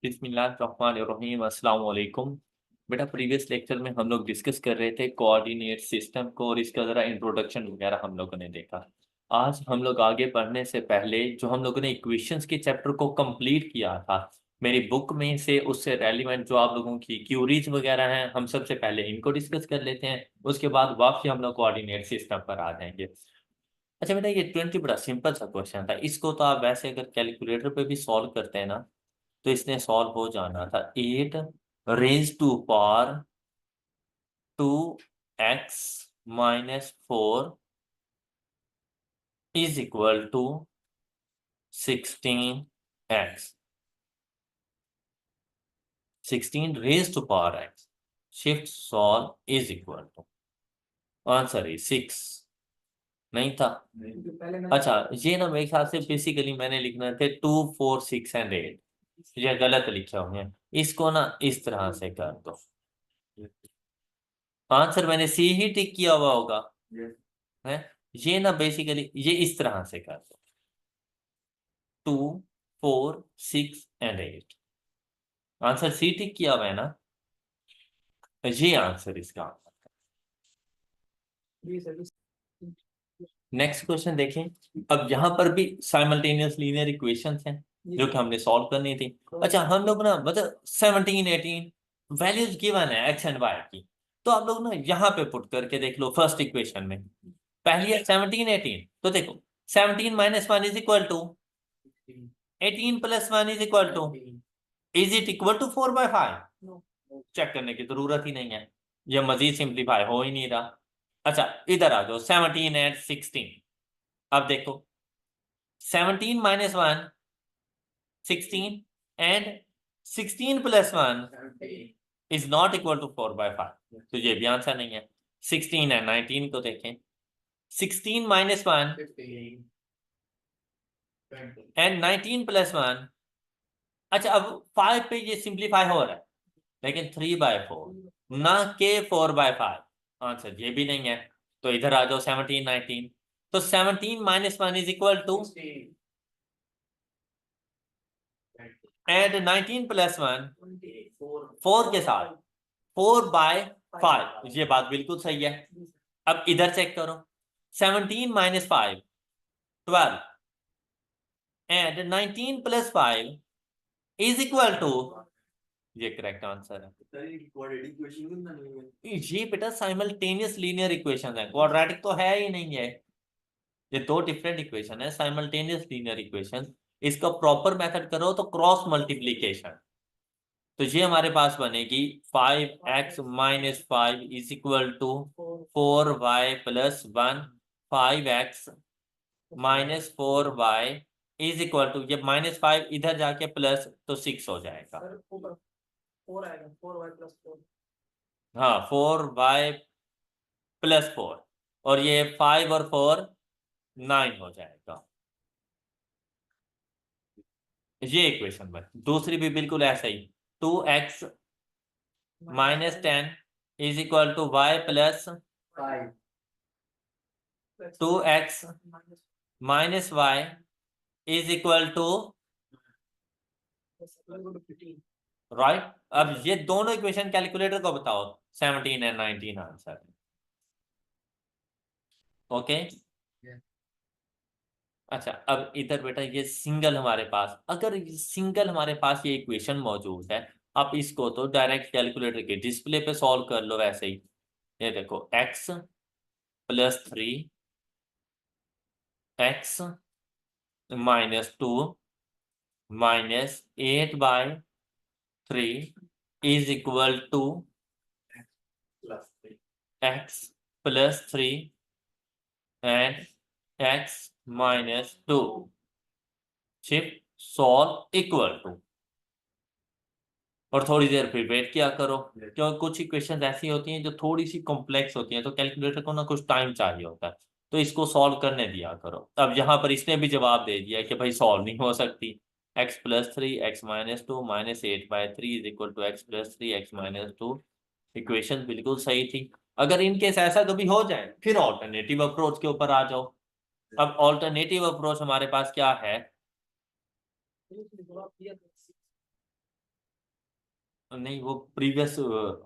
बिस्मिल्लाहिर्रहमानिर्रहीम अस्सलाम वालेकुम। बेटा प्रीवियस लेक्चर में हम लोग डिस्कस कर रहे थे कोऑर्डिनेट सिस्टम को और इसका ज़रा इंट्रोडक्शन वगैरह हम लोगों ने देखा। आज हम लोग आगे बढ़ने से पहले जो हम लोगों ने इक्वेशंस के चैप्टर को कंप्लीट किया था मेरी बुक में से, उससे रेलिवेंट जो आप लोगों की क्यूरीज वगैरह हैं, हम सबसे पहले इनको डिस्कस कर लेते हैं। उसके बाद वापसी हम लोग कोऑर्डिनेट सिस्टम पर आ जाएंगे। अच्छा बेटा, ये 20 बड़ा सिंपल सा क्वेश्चन था। इसको तो आप वैसे अगर कैलकुलेटर पे भी सॉल्व करते हैं ना, तो इसने सॉल्व हो जाना था। 8 raise to power 2x - 4 is equal to 16x। 16 raise to power x shift solve is equal to, answer is 6। नहीं था? अच्छा, ये ना मेरे ख्याल से बेसिकली मैंने लिखना थे 2, 4, 6 एंड 8। ये गलत लिखे होंगे। इसको ना इस तरह से कर दो। आंसर मैंने सी ही टिक किया हुआ होगा है। ये ना बेसिकली ये इस तरह से कर दो, 2, 4, 6 एंड 8। आंसर सी टिक किया हुआ है ना, ये आंसर इसका। नेक्स्ट क्वेश्चन देखें। अब यहाँ पर भी साइमल्टेनियस लीनियर इक्वेशंस हैं जो कि हमने सॉल्व करनी थी। अच्छा, हम लोग ना मतलब 17, 18 वैल्यूज गिवन है एक्स एंड वाई की, तो आप लोग ना यहाँ पे पुट करके देख लो। फर्स्ट इक्वेशन में पहली है 17, 18, तो देखो 17 - 1 is equal to 18 + 1 is equal to, is it equal to 4/5? Check करने की जरूरत ही नहीं है, यह मजीद सिंप्लीफाई हो ही नहीं रहा। अच्छा, इधर आ जाओ 17 एंड 16। अब देखो 17 - 1 16 and 16 + 1 is not equal to 4/5, तो ये भी आंसर नहीं है। 16 एंड 19 को देखें। 16 - 1 एंड 19 + 1। अच्छा, अब 5 पे ये सिंप्लीफाई हो रहा है, लेकिन 3/4 ना के 4/5। आंसर ये भी नहीं है। तो इधर आ जाओ 17, 19। तो 17 - 1 इज इक्वल टू, एंड 19 + 1 4 के साथ 4/5। ये बात बिल्कुल सही है। अब इधर चेक करो, 17 - 5 12 एंड 19 + 5 इज इक्वल टू, ये करेक्ट आंसर है। ये बेटा साइमल्टेनियस लीनियर इक्वेशन है, क्वाड्रेटिक तो है ही नहीं है। ये दो डिफरेंट इक्वेशन है, साइमल्टेनियस लीनियर इक्वेशन। इसका प्रॉपर मेथड करो तो क्रॉस मल्टीप्लीकेशन। तो ये हमारे पास बनेगी 5x - 5 is equal to 4y + 1। 5x - 4y is equal to, ये -5 इधर जाके प्लस, तो 6 हो जाएगा। हाँ, 4y + 4, और ये 5 और 4 9 हो जाएगा। ये इक्वेशन बनी। दूसरी भी बिल्कुल ऐसा ही, 2x - 10 is equal to y + 2x - y is equal to, right. अब ये दोनों इक्वेशन कैलकुलेटर को बताओ, 17 एंड 19 आंसर। ओके। अच्छा, अब इधर बेटा ये सिंगल हमारे पास, अगर सिंगल हमारे पास ये इक्वेशन मौजूद है, आप इसको तो डायरेक्ट कैलकुलेटर के डिस्प्ले पे सॉल्व कर लो वैसे ही। ये देखो x + 3 x - 2 -8/3 is equal to x + 3 and x - 2 shift solve equal to. और थोड़ी देर फिर वेट किया करो, क्योंकि कुछ इक्वेशन ऐसी होती हैं जो थोड़ी सी कॉम्प्लेक्स होती हैं, तो कैलकुलेटर को ना कुछ टाइम चाहिए होता है, तो इसको सॉल्व करने दिया करो। अब यहाँ पर इसने भी जवाब दे दिया कि भाई सॉल्व नहीं हो सकती। x + 3 x - 2 -8/3 is equal to x + 3 x - 2। Equation बिल्कुल सही थी। अगर इनकेस ऐसा कभी हो जाए, फिर ऑल्टरनेटिव अप्रोच के ऊपर आ जाओ। अब ऑल्टरनेटिव अप्रोच हमारे पास क्या है? नहीं, वो प्रीवियस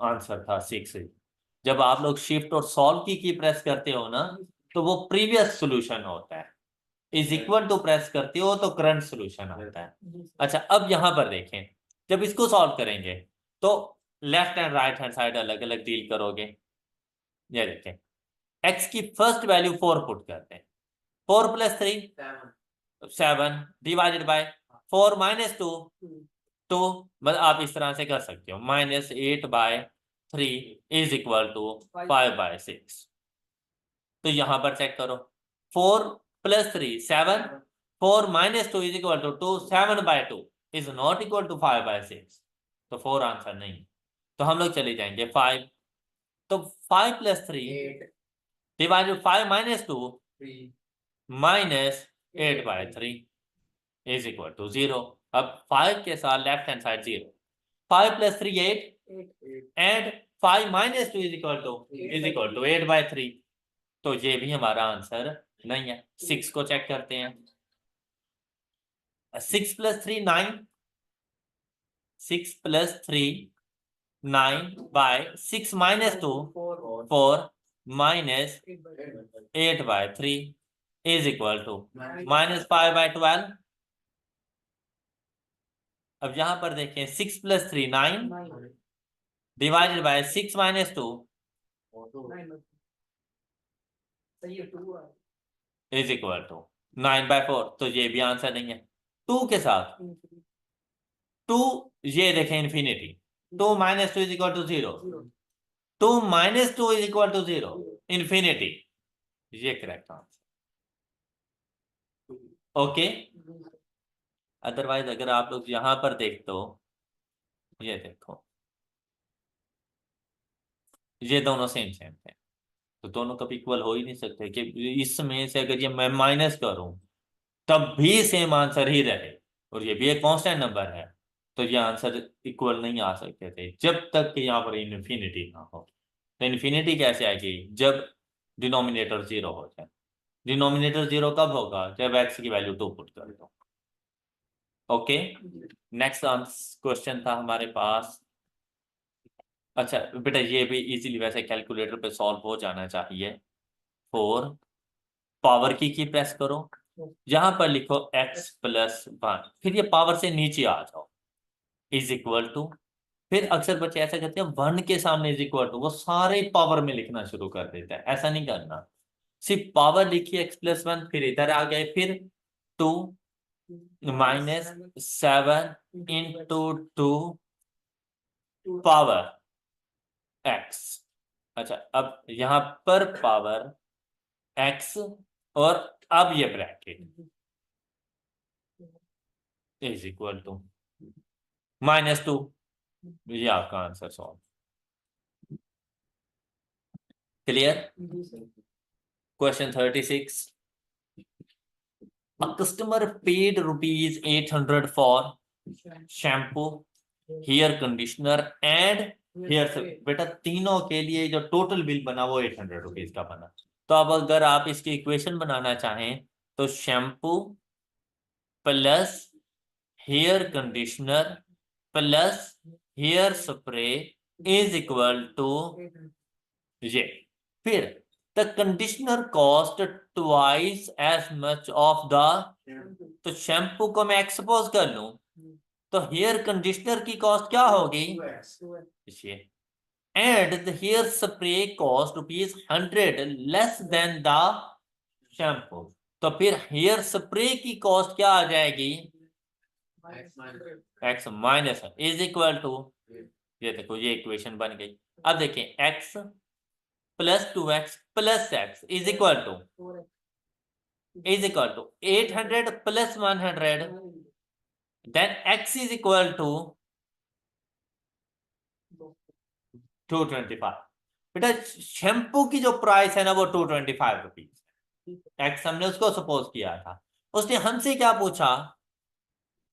आंसर था 6। जब आप लोग शिफ्ट और सॉल्व की प्रेस करते हो ना, तो वो प्रीवियस सॉल्यूशन होता है। इज इक्वल टू प्रेस करते हो तो करंट सॉल्यूशन आता है। अच्छा, अब यहां पर देखें, जब इसको सॉल्व करेंगे तो left and right hand side अलग अलग डील करोगे। ये देखें, एक्स की फर्स्ट वैल्यू 4 पुट करते हैं। 4 + 3 7 डिवाइडेड बाय 4 - 2 2। मतलब आप इस तरह से कर सकते हो, -8/3 इज इक्वल टू 5/6। तो यहां पर चेक करो, 4 + 3 7, 4 - 2 is equal to 2, 7/2 is not equal to 5/6। तो 4 आंसर नहीं। तो हम लोग चले जाएंगे 5। तो 5 + 3 डिवाइडेड 5 - 2 -8/3 इज इक्वल टू 0। अब 5 के साथ left hand side 0। 5 + 3 8 and 5 - 2 is equal to 8/3। तो ये भी हमारा आंसर नहीं है। 6 को चेक करते हैं। 6 + 3 9, 6 + 3 9/6 - 2 4 -8/3 इज इक्वल टू -5/12। अब यहां पर देखें, 6 + 3 9 divided by 6 - 2 is equal to 9/4। तो ये भी आंसर नहीं है। 2 के साथ 2, ये देखें infinity. 2 - 2 is equal to 0। 2 - 2 is equal to 0 infinity. ये करेक्ट आंसर। ओके। अदरवाइज अगर आप लोग यहां पर देखते हो, ये देखो, ये दोनों सेम सेम थे, तो दोनों कभी इक्वल हो ही नहीं सकते। कि इसमें से अगर ये मैं माइनस करूं तब भी सेम आंसर ही रहे, और ये भी एक कांस्टेंट नंबर है, तो ये आंसर इक्वल नहीं आ सकते थे जब तक कि यहाँ पर इन्फिनिटी ना हो। तो इन्फिनिटी कैसे आएगी? जब डिनोमिनेटर 0 हो जाए। डिनोमिनेटर 0 कब होगा? जब एक्स की वैल्यू 2 पुट कर दो। ओके। नेक्स्ट क्वेश्चन था हमारे पास। अच्छा बेटा, ये भी इजीली वैसे कैलकुलेटर पे सॉल्व हो जाना चाहिए। 4 पावर की प्रेस करो, यहां पर लिखो x+1, फिर ये पावर से नीचे आ जाओ, इज इक्वल टू, फिर अक्सर बच्चे ऐसा करते हैं 1 के सामने इज इक्वल टू, वो सारे पावर में लिखना शुरू कर देता है। ऐसा नहीं करना, सिर्फ पावर लिखिए x+1, फिर इधर आ गए, फिर 2 -7 × 2 पावर x। अच्छा, अब यहां पर पावर x, और अब ये ब्रैकेट इज इक्वल टू -2। ये आपका answer solve. Clear? Question 36। A customer paid ₹800 for shampoo, hair conditioner and hair spray। बेटा तीनों के लिए जो टोटल बिल बना वो ₹800 का बना। तो अब अगर आप इसकी इक्वेशन बनाना चाहें तो shampoo plus hair conditioner plus hair spray is equal to ये। फिर the conditioner cost twice as much of the, तो शैम्पू को मैं एक्सपोज कर लूं तो हेयर कंडीशनर की कॉस्ट क्या होगी? ये। And the hair spray cost ₹100 less than the shampoo. तो फिर हेयर स्प्रे की कॉस्ट क्या आ जाएगी? x - इज इक्वल टू, ये देखो ये इक्वेशन बन गई। अब देखें, x + 2x + x is equal to 800 + 100, then x is equal to 225। बेटा शैम्पू की जो प्राइस है ना वो ₹225, एक्स हमने उसको सपोज किया था। उसने हमसे क्या पूछा?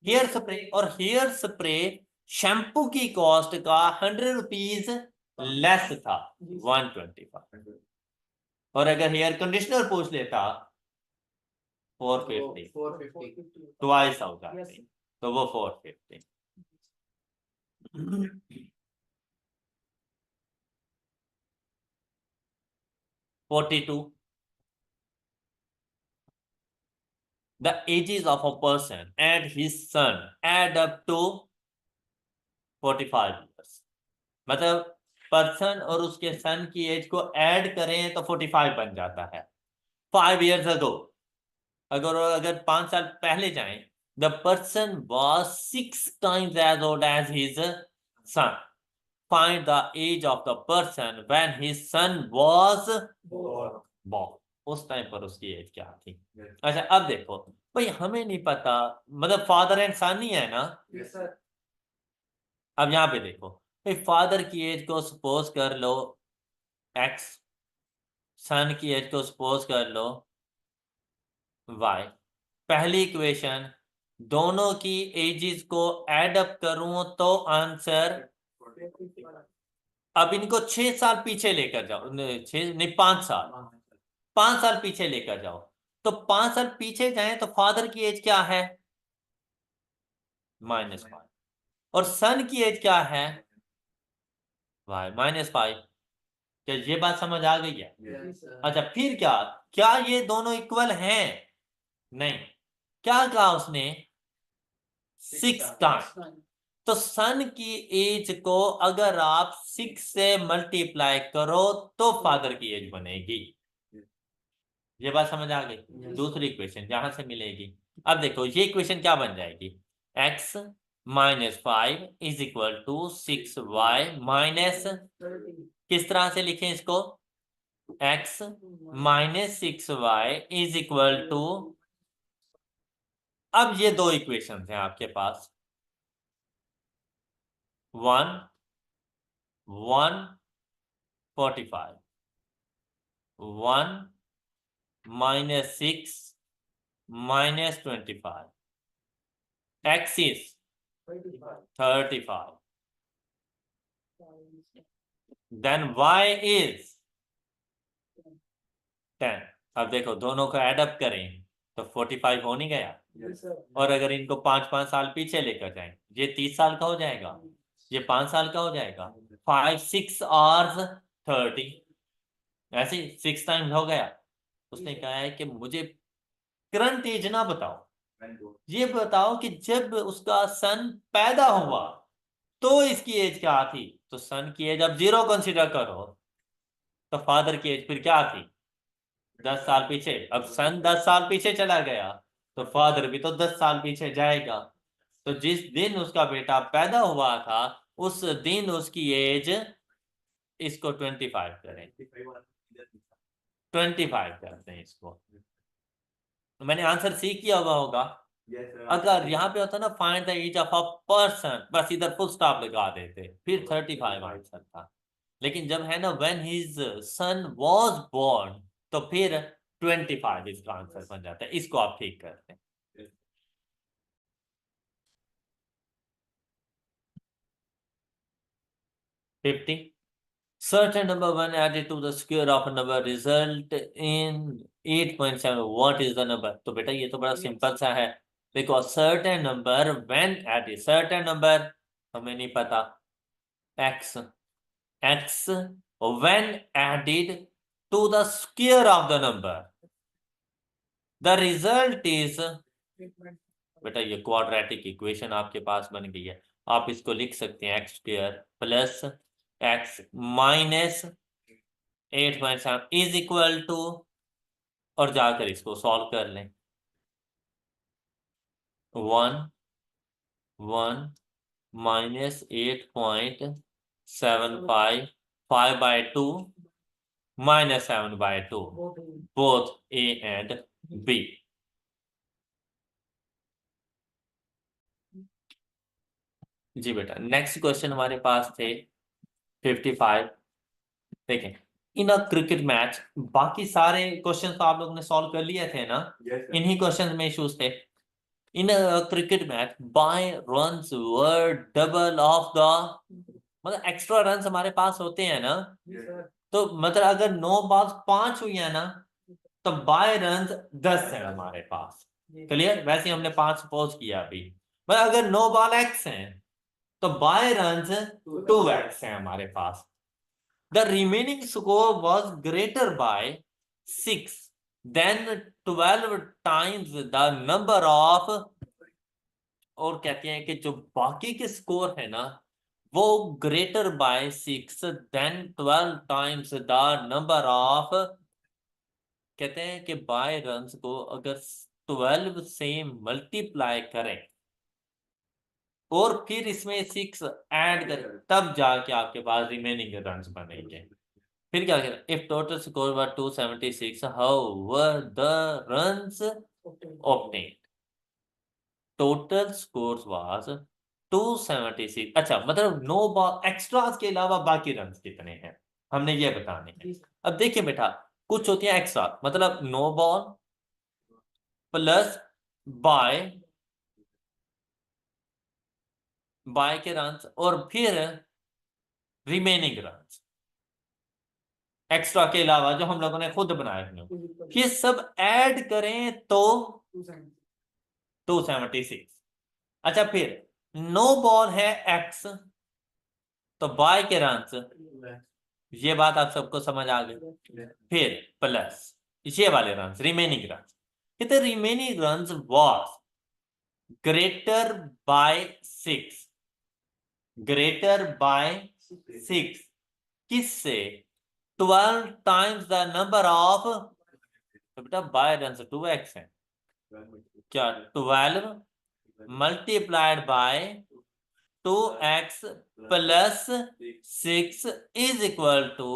हेयर स्प्रे, और हेयर स्प्रे शैम्पू की कॉस्ट का ₹100 लेस था, 125। और अगर हेयर कंडीशनर पूछ लेता 450, ट्वाइस हो जाती, तो वो 450। 42. The ages of a person and his son add up to 45 years. मतलब पर्सन और उसके सन की एज को ऐड करें तो 45 बन जाता है. 5 years ago, अगर 5 साल पहले जाएं, the person was 6 times as old as his son. Find the age of the person when his son was born. उस टाइम पर उसकी एज क्या थी. अच्छा, अब देखो भाई, हमें नहीं पता, मतलब फादर एंड सन ही है ना. अब यहाँ पे देखो भाई, फादर की एज को सपोज कर लो x, सन की एज को सपोज कर लो y. पहली इक्वेशन, दोनों की एजेस को ऐड अप करूं तो आंसर, अब इनको 6 साल पीछे लेकर जाओ, 6 नहीं 5 साल, 5 साल पीछे लेकर जाओ. तो 5 साल पीछे जाएं तो फादर की एज क्या है, -5, और सन की एज क्या है, y -5. क्या ये बात समझ आ गई है? अच्छा, फिर क्या, क्या ये दोनों इक्वल हैं? नहीं. क्या कहा उसने, 6 टाइम. तो सन की एज को अगर आप 6 से मल्टीप्लाई करो तो फादर की एज बनेगी. ये बात समझ आ गई? दूसरी इक्वेशन जहां से मिलेगी. अब देखो ये इक्वेशन क्या बन जाएगी, x -5 is equal to 6y minus, किस तरह से लिखें इसको, x -6y is equal to, अब ये दो इक्वेशन हैं आपके पास, 1 145, 1 -6 -25, x is 35, then y is 10. अब देखो दोनों को ऐड अप करें तो 45 हो नहीं गया, और अगर इनको 5-5 साल पीछे लेकर जाएं, ये 30 साल का हो जाएगा, ये 5 साल का हो जाएगा. 5 6 और 30, ऐसे 6 टाइम्स हो गया. उसने कहा है कि मुझे करंट एज ना बताओ, ये बताओ कि जब उसका सन पैदा हुआ तो इसकी एज क्या थी. तो सन की एज अब 0 कंसीडर करो, तो फादर की एज फिर क्या थी, 10 साल पीछे. अब सन 10 साल पीछे चला गया तो फादर भी तो 10 साल पीछे जाएगा. तो जिस दिन उसका बेटा पैदा हुआ था उस दिन उसकी एज, इसको 25 करें, 25 करते हैं इसको. मैंने आंसर सी किया हुआ होगा. अगर यहाँ पे होता ना find the age of a person, बस इधर फुल स्टॉप लगा देते, फिर 35 आंसर था. लेकिन जब है ना when his son was born, तो फिर 25 इसका आंसर बन जाता है. इसको आप ठीक करते हैं. 50. Certain number 1 added to the square of a number result in 8.7. What is the number? तो बेटा ये तो बड़ा सिंपल सा है. देखो certain number when added, certain number हमें नहीं पता, x when added to the square of the number, the result is, बेटा ये क्वाड्रेटिक इक्वेशन आपके पास बन गई है. आप इसको लिख सकते हैं x² plus x minus 8.7 is equal to, और जाकर इसको सॉल्व कर लें, 1 minus 8.75, 5/2 minus 7/2, both A and B. जी बेटा, नेक्स्ट क्वेश्चन हमारे पास थे 55. देखें, इन अ क्रिकेट मैच, बाकी सारे क्वेश्चन तो आप लोगों ने सॉल्व कर लिए थे ना. इन्हीं क्वेश्चन में इश्यूज थे. In a cricket match bye runs were double of the, मतलब एक्स्ट्रा रन्स हमारे पास होते हैं ना. तो मतलब अगर 9 बॉल्स 5 हुई है ना, तो बाय रन्स 10 है हमारे पास. क्लियर? वैसे हमने 5 सपोज किया अभी. मतलब अगर 9 बॉल एक्स हैं तो बाय रन्स 2x है हमारे पास. the remaining score was greater by 6 then 12 times the number of, और कहते हैं कि जो बाकी के स्कोर है ना वो greater by 6 then 12 times the number of, कहते हैं कि बाय रन्स को अगर 12 से मल्टीप्लाई करें और फिर इसमें 6 ऐड करें तब जाके आपके पास रिमेनिंग रन्स बनेंगे। फिर क्या करें, if total score were 276 how were the runs obtained, total score was 276। अच्छा, मतलब नो बॉल एक्स्ट्रास के अलावा बाकी रन कितने हैं हमने ये बताने हैं। अब देखिए बेटा, कुछ होती है एक्स्ट्रा, मतलब नो बॉल प्लस बाय के रन और फिर रिमेनिंग रन एक्स्ट्रा के अलावा जो हम लोगों ने खुद बनाए हैं, ये सब ऐड करें तो 276। अच्छा, फिर नो बॉल है एक्स, तो बाय के रन, ये बात आप सबको समझ आ गई। फिर प्लस ये वाले रन रिमेनिंग रन, कितने remaining run was greater by 6, greater by 6 किससे, 12 टाइम्स द नंबर ऑफ, तो बेटा बाय रन 2x है, क्या 12 multiplied by 2x plus 6 is equal to,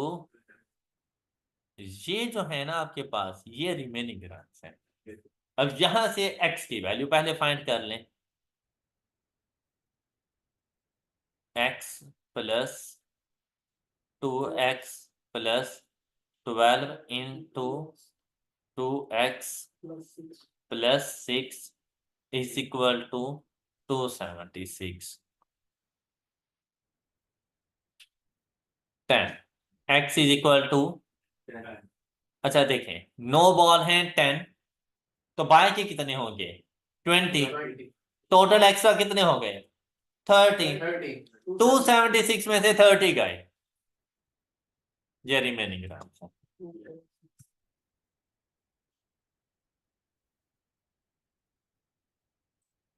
ये जो है ना आपके पास ये रिमेनिंग रन्स है। अब यहां से x की वैल्यू पहले फाइंड कर लें, x plus 2x plus 12 into 2x plus 6 is equal to 276। 10 x is equal to, अच्छा देखें नो बॉल है 10, तो बाय के कितने होंगे 20, टोटल एक्स्ट्रा कितने हो गए 30, 276 में से 30 गए, ये रिमेनिंग रहा।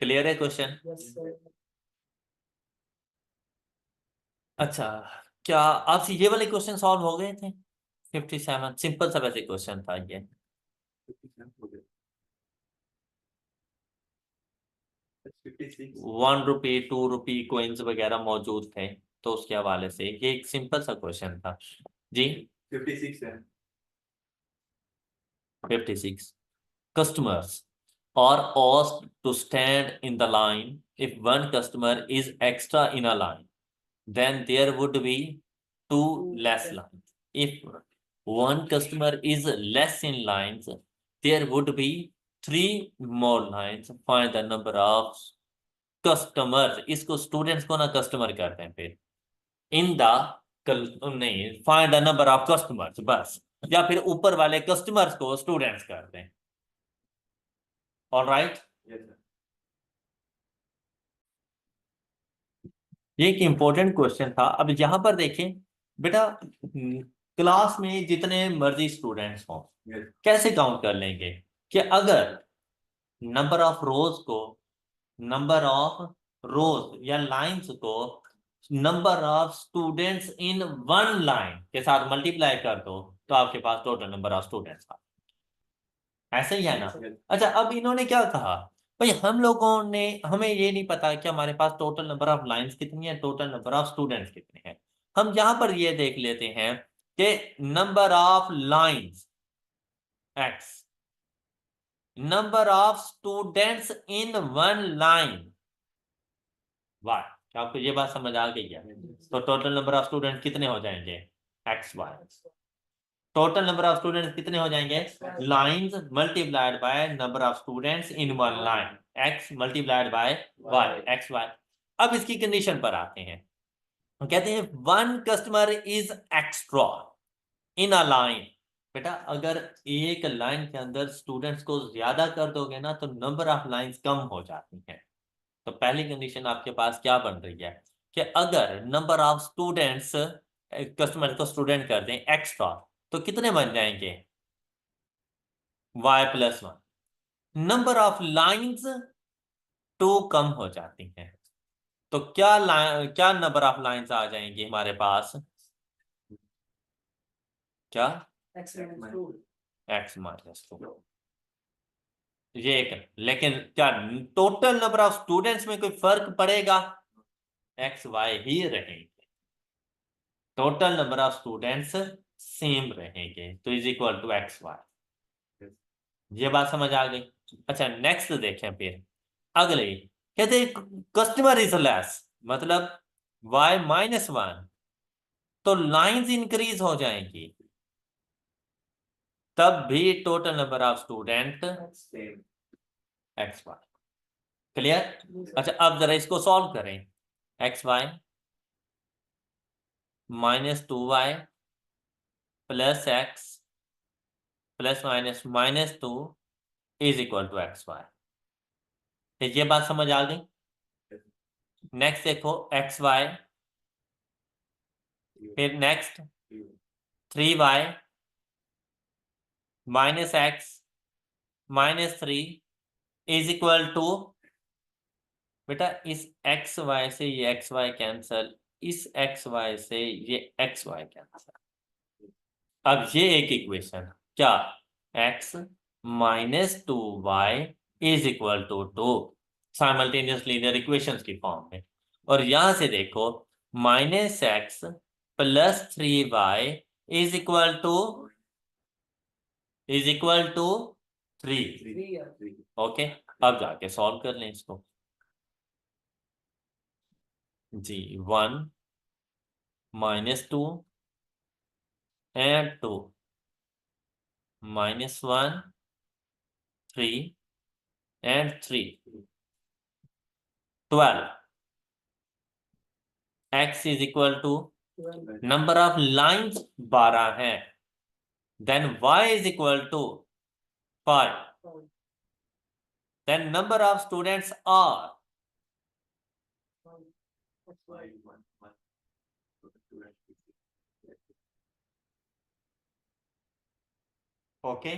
क्लियर है क्वेश्चन? अच्छा, क्या आपसे ये वाले क्वेश्चन सॉल्व हो गए थे? 57 सिंपल सा वैसे क्वेश्चन था ये। 1 रुपी 2 रुपी कोइंस वगैरह मौजूद थे, तो उसके हवाले से ये एक सिंपल सा क्वेश्चन था जी। 56 है। 56 customers are asked to stand in the line. If one customer is extra in a line, then there would be 2 less lines. If one customer is less in lines, there would be 3 more lines. Find the number of customers. इसको students को ना customer करते हैं फिर in the, नहीं, find the number of customers बस, या फिर ऊपर वाले कस्टमर्स को स्टूडेंट्स करते हैं। ऑलराइट, ये एक इंपॉर्टेंट क्वेश्चन था। अब यहां पर देखें बेटा, क्लास में जितने मर्जी स्टूडेंट्स हों कैसे काउंट कर लेंगे कि अगर नंबर ऑफ रोज को, नंबर ऑफ रोज या लाइंस को number of students in one line के साथ मल्टीप्लाई कर दो तो आपके पास टोटल नंबर ऑफ स्टूडेंट्स आ, ऐसे ही है ना। अच्छा, अब इन्होंने क्या कहा भाई, हम लोगों ने, हमें ये नहीं पता कि हमारे पास टोटल नंबर ऑफ लाइंस कितनी है, टोटल नंबर ऑफ स्टूडेंट्स कितने हैं। हम यहां पर ये देख लेते हैं कि number of lines x, number of students in one line y। क्या आपको ये बात समझ आ गई है? तो टोटल नंबर ऑफ स्टूडेंट कितने हो जाएंगे xy, total number of students कितने हो जाएंगे lines multiplied by number of students in one line, x multiplied by y, xy। अब इसकी कंडीशन पर आते हैं, कहते हैं one customer is extra in a line. बेटा अगर एक लाइन के अंदर स्टूडेंट्स को ज्यादा कर दोगे ना तो नंबर ऑफ लाइंस कम हो जाती हैं। तो पहली कंडीशन आपके पास क्या बन रही है कि अगर नंबर ऑफ स्टूडेंट्स कस्टमर को स्टूडेंट कर दें एक्स स्टार, तो कितने बन जाएंगे? y plus 1। Number of lines 2 कम हो जाती हैं, तो क्या नंबर ऑफ लाइंस आ जाएंगी हमारे पास? क्या? x minus 2। ये एक, लेकिन क्या टोटल नंबर ऑफ स्टूडेंट्स में कोई फर्क पड़ेगा? एक्स वाई ही रहेंगे, total number of students same रहेंगे, तो is equal to x y. ये बात समझ आ गई? अच्छा नेक्स्ट देखें फिर अगले, कहते कस्टमर इज लेस, मतलब y माइनस 1, तो लाइंस इंक्रीज हो जाएंगी, तब भी total number of student x y. Clear? अच्छा अब जरा इसको सॉल्व करें। X y minus 2y plus x plus minus minus 2 is equal to x y. ये बात समझ आ गई? नेक्स्ट देखो एक्स वाई, फिर next 3y minus x minus 3 is equal to, बेटा इस एक्स वाई से ये एक्स वाई कैंसल, इस एक्स वाई से ये एक्स वाई कैंसल। अब ये एक इक्वेशन क्या, x minus 2y is equal to 2, simultaneous linear equations की फॉर्म में। और यहां से देखो minus x plus 3y is equal to 3। Okay, अब जाके सॉल्व कर लें इसको जी। 1 minus 2 and 2 minus 1 3 and 3 12, x is equal to number of lines 12 है, then y is equal to 5, then number of students are okay.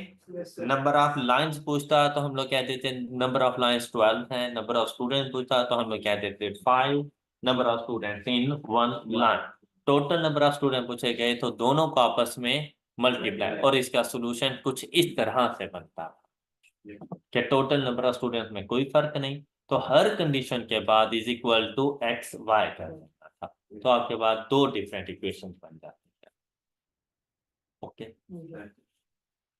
Number of lines पूछता तो हम लोग कह देते नंबर ऑफ लाइंस 12 है, नंबर ऑफ स्टूडेंट्स पूछता तो हम लोग कह देते 5, number of students in one line. Total number of student पूछे गए तो दोनों को आपस में मल्टीप्लाई, और इसका सोल्यूशन कुछ इस तरह से बनता है कि टोटल नंबर ऑफ स्टूडेंट्स में कोई फर्क नहीं, तो हर कंडीशन के बाद is equal to x y कर देना था, तो आपके पास दो डिफरेंट इक्वेशन बन जाती है। ओके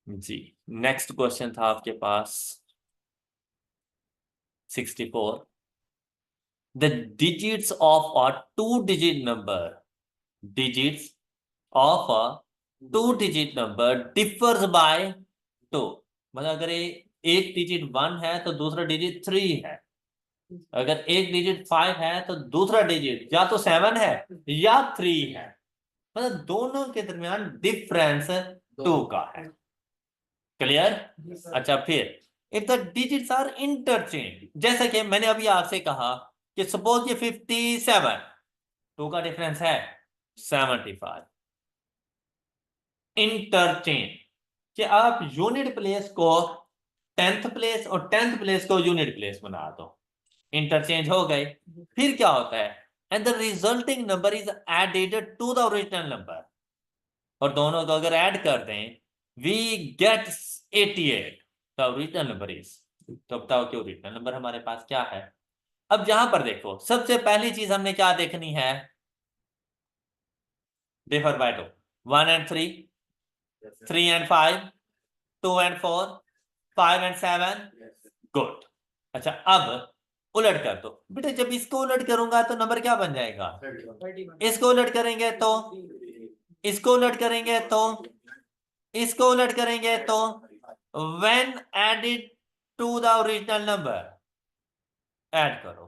जी, नेक्स्ट क्वेश्चन था आपके पास 64। The digits of a two digit number, digits of a two digit number differs by 2, मतलब अगर एक डिजिट 1 है तो दूसरा डिजिट 3 है, अगर एक डिजिट 5 है तो दूसरा डिजिट या तो 7 है या 3 है, मतलब दोनों के दरमियान डिफरेंस 2 का है। क्लियर? अच्छा फिर if the digits are interchange, जैसे कि मैंने अभी आपसे कहा कि सपोज ये 57, 2 का डिफरेंस है 75। इंटरचेंज कि आप यूनिट प्लेस को 10th प्लेस और 10th प्लेस को यूनिट प्लेस बना दो, इंटरचेंज हो गए। फिर क्या होता है, and the resulting number is added to the original number, और दोनों को अगर ऐड कर दें we get 88, the original number is, तो बताओ कि ओरिजिनल नंबर हमारे पास क्या है। अब यहां पर देखो सबसे पहली चीज हमने क्या देखनी है, differ by 2, 1 and 3, 3 and 5, 2 and 4, 5 and 7, good. अच्छा अब उलट कर दो बेटा, जब इसको उलट करूंगा तो नंबर क्या बन जाएगा, इसको उलट करेंगे तो, इसको उलट करेंगे तो, इसको उलट करेंगे तो, when added to the original number, add करो।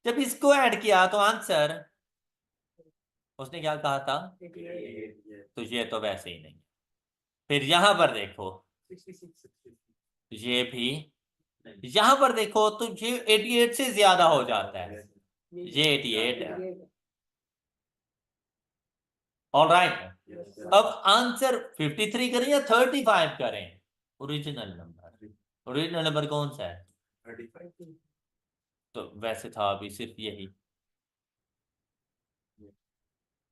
जब इसको ऐड किया तो आंसर, उसने क्या कहा था, तो ये तो वैसे ही नहीं। फिर यहां पर देखो ये भी, यहां पर देखो तो ये 88 से ज्यादा हो जाता है, ये 88 है। All right. अब आंसर 53 करें या 35 करें? ओरिजिनल नंबर कौन सा है? 35। तो वैसे था अभी सिर्फ यही।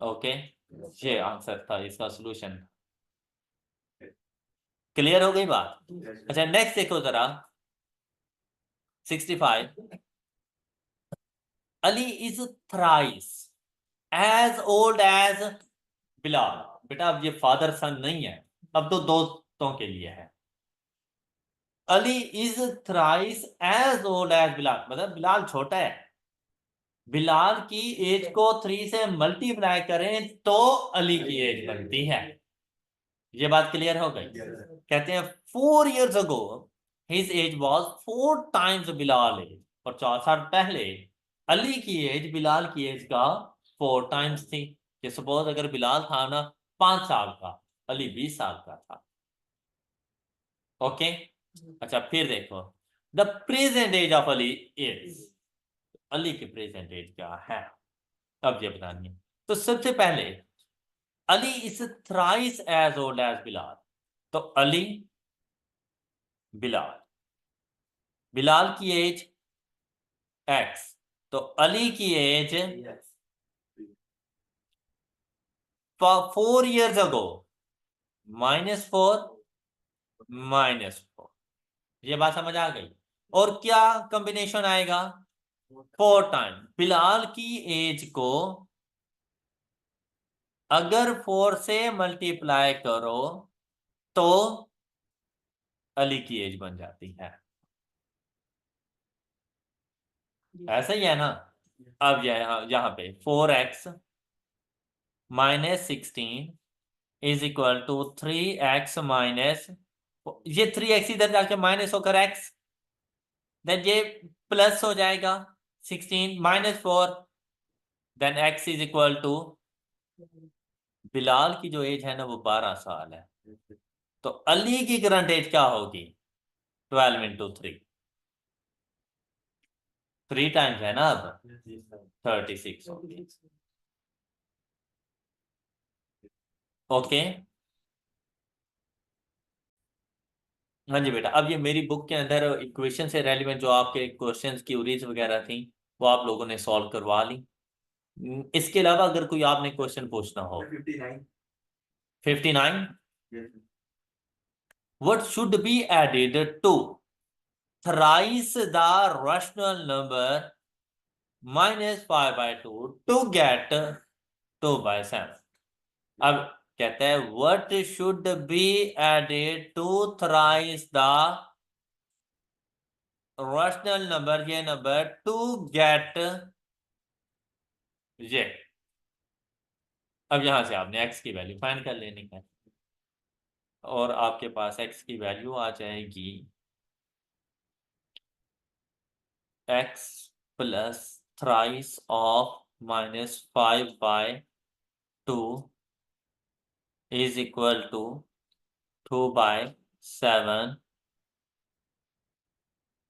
ओके, ये आंसर था, इसका सॉल्यूशन। क्लियर हो गई बात? अच्छा नेक्स्ट देखो जरा, 65। Ali is thrice as old as Bilal. बेटा अब ये फादर सन नहीं है, अब तो दोस्तों के लिए है। Ali is thrice as old as Bilal, मतलब बिलाल छोटा है। बिलाल की एज को 3 से मल्टीप्लाई करें तो अली की एज बनती है। ये बात क्लियर हो गई? कहते हैं 4 years ago his age was 4 times Bilal age. और 4 साल पहले अली की एज बिलाल की एज का 4 टाइम्स थी। कि सपोज अगर बिलाल था ना 5 साल का, अली 20 साल का था। ओके। अच्छा फिर देखो, the present age of Ali is. Ali की प्रेजेंट एज क्या है, अब ये बतानी है। तो सबसे पहले Ali is thrice as old as Bilal. तो अली, बिलाल, बिलाल की एज एक्स, तो अली की एज 4 years ago -4 -4। ये बात समझ आ गई? और क्या कॉम्बिनेशन आएगा? 4 टाइम। बिलाल की एज को अगर 4 से मल्टीप्लाई करो तो अली की एज बन जाती है। ऐसा ही है ना? अब यहां पे 4x -16 is equal to 3x minus, ये 3x इधर जाके माइनस होकर x, देन ये प्लस हो जाएगा 16 -4, then x is equal to, Bilal की जो एज है ना वो 12 साल है। तो अली की करंट एज क्या होगी? 12 इंटू 3, 3 टाइम्स है ना, अब 36 होगी। ओके। हाँ जी बेटा, अब ये मेरी बुक के अंदर इक्वेशन से रेलिवेंट जो आपके क्वेश्चंस क्यूरीज वगैरह थी वो आप लोगों ने सॉल्व करवा ली। इसके अलावा अगर कोई आपने क्वेश्चन पूछना हो। 59। What should be added to thrice the rational number -5/2 to get 2/7? अब कहते हैं what should be added to thrice the rational number, ये नंबर, to get ये। अब यहां से आपने x की वैल्यू फाइंड कर लेनी है और आपके पास x की वैल्यू आ जाएगी x plus thrice of -5/2 is equal to 2/7,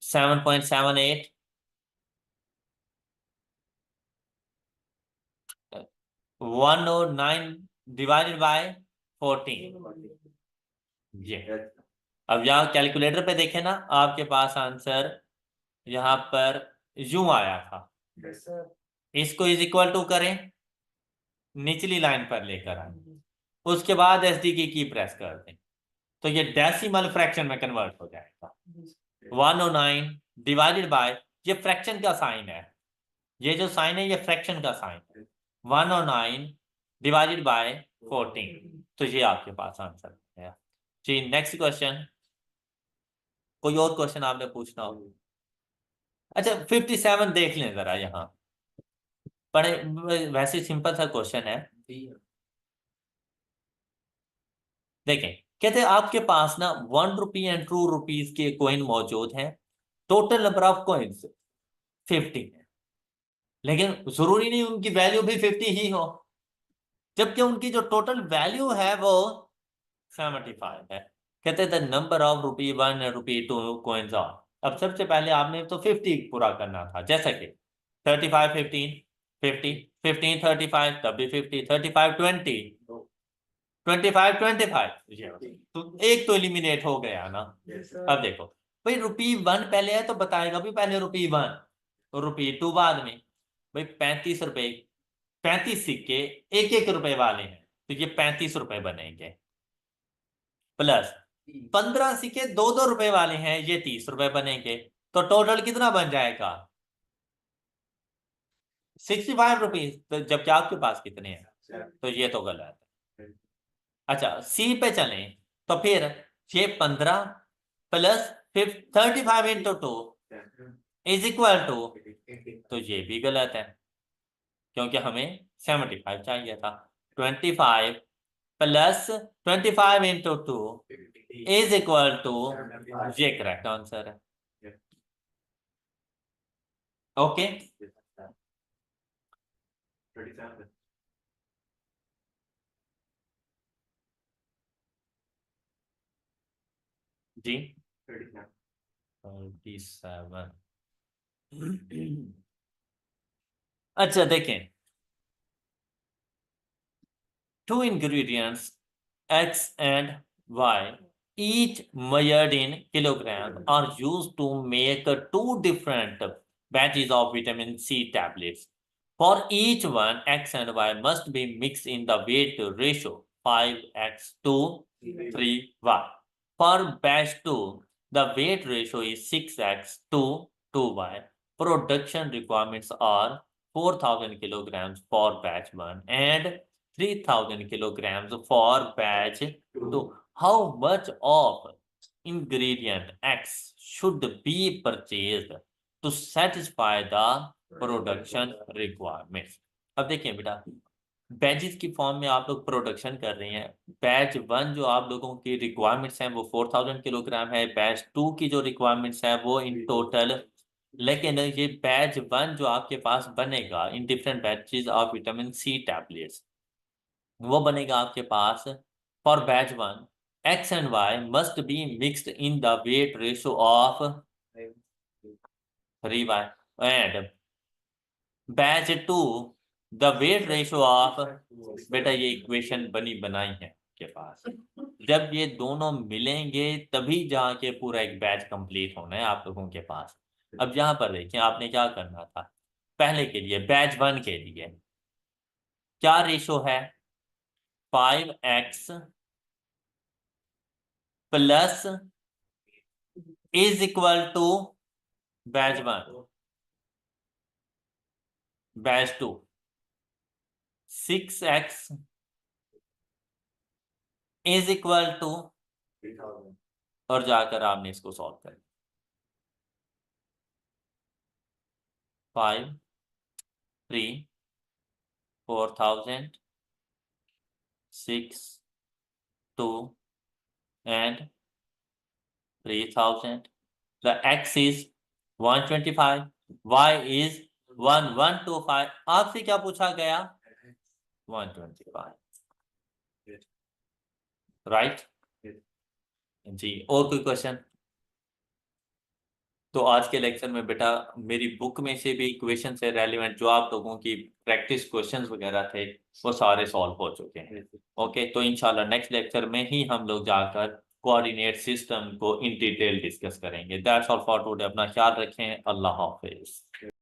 7.78, 109 divided by 14। ये अब यहाँ कैलकुलेटर पे देखें ना, आपके पास आंसर यहाँ पर यूं आया था। इसको इज इक्वल टू करें, निचली लाइन पर लेकर आए, उसके बाद एसडी की प्रेस कर दें तो ये डेसिमल फ्रैक्शन में कन्वर्ट हो जाएगा। 109 डिवाइडेड बाय, ये फ्रैक्शन का साइन है, ये जो साइन है ये फ्रैक्शन का साइन है, 109 डिवाइडेड बाय 14। तो ये आपके पास आंसर है जी। नेक्स्ट क्वेश्चन, कोई और क्वेश्चन आपने पूछना हो? अच्छा 57 देख लें जरा, यहाँ पढ़े, वैसे सिंपल सा क्वेश्चन है। देखें, कहते हैं आपके पास ना 1 रुपी एंड 2 रुपीज के कॉइन मौजूद हैं। टोटल नंबर ऑफ कॉइन्स 50 है, लेकिन जरूरी नहीं उनकी वैल्यू भी 50 ही हो, जबकि उनकी जो टोटल वैल्यू है वो 75 है। कहते हैं the number of ₹1 and ₹2 coins on. अब सबसे पहले आपने तो 50 पूरा करना था, जैसा कि 35 15 50 15 35 तब भी 50, 35 20 25 25 तो एक तो एलिमिनेट हो गया ना। अब देखो भाई ₹1 पहले है तो बताएगा भी पहले ₹1 और ₹2 बाद में। भाई 35 रुपए, 35 सिक्के 1 1 रुपए वाले हैं तो ये 35 रुपए बनेंगे, प्लस 15 सिक्के 2 2 रुपए वाले हैं ये 30 रुपए बनेंगे, तो टोटल कितना बन जाएगा 65 रुपीज। तो जबकि आपके पास कितने हैं, तो ये तो गलत है। अच्छा सी पे चलें तो फिर ये 15 plus 35 into 2 is equal to, तो ये भी गलत है क्योंकि हमें 75 चाहिए था। 25 plus 25 into 2 is equal to, ये करेक्ट आंसर है। ओके जी 37। अच्छा देखें, two ingredients X and Y each measured in kilograms are used to make two different batches of vitamin C tablets. For each one, X and Y must be mixed in the weight ratio 5x to 3y. For batch 2, the weight ratio is 6x to 2y. Production requirements are 4,000 kilograms for batch 1 and 3,000 kilograms for batch 2. How much of ingredient X should be purchased to satisfy the production requirements? अब देखिए बेटा, batches की form में आप लोग production कर रहे हैं। बैच 1 जो आप लोगों की रिक्वायरमेंट्स हैं वो 4,000 किलोग्राम है, बैच 2 की जो रिक्वायरमेंट्स है वो इन टोटल, लेकिन ये बैच 1 जो आपके पास बनेगा in different batches of vitamin C tablets, वो बनेगा आपके पास for batch 1 X and Y must be mixed in the weight ratio of 3y and batch 2 the weight ratio of, बेटा ये इक्वेशन बनी बनाई है के पास, जब ये दोनों मिलेंगे तभी जाके पूरा एक बैच कंप्लीट होना है आप लोगों के पास। अब यहाँ पर देखिए आपने क्या करना था, पहले के लिए बैच 1 के लिए क्या रेशियो है 5x plus is equal to batch 1, batch 2 6x is equal to, और जाकर आपने इसको सॉल्व कर 5 3 4,000 6 2 and 3,000. The X is 125, Y is 1125. आपसे क्या पूछा गया 125, राइट जी। और कोई क्वेश्चन? तो आज के लेक्चर में बेटा मेरी बुक में से भी इक्वेशन से रेलिवेंट जो आप लोगों की प्रैक्टिस क्वेश्चंस वगैरह थे वो सारे सॉल्व हो चुके हैं। ओके, तो इंशाल्लाह नेक्स्ट लेक्चर में ही हम लोग जाकर कोऑर्डिनेट सिस्टम को इन डिटेल डिस्कस करेंगे। That's all for today. अपना ख्याल रखें। अल्लाह हाफिज।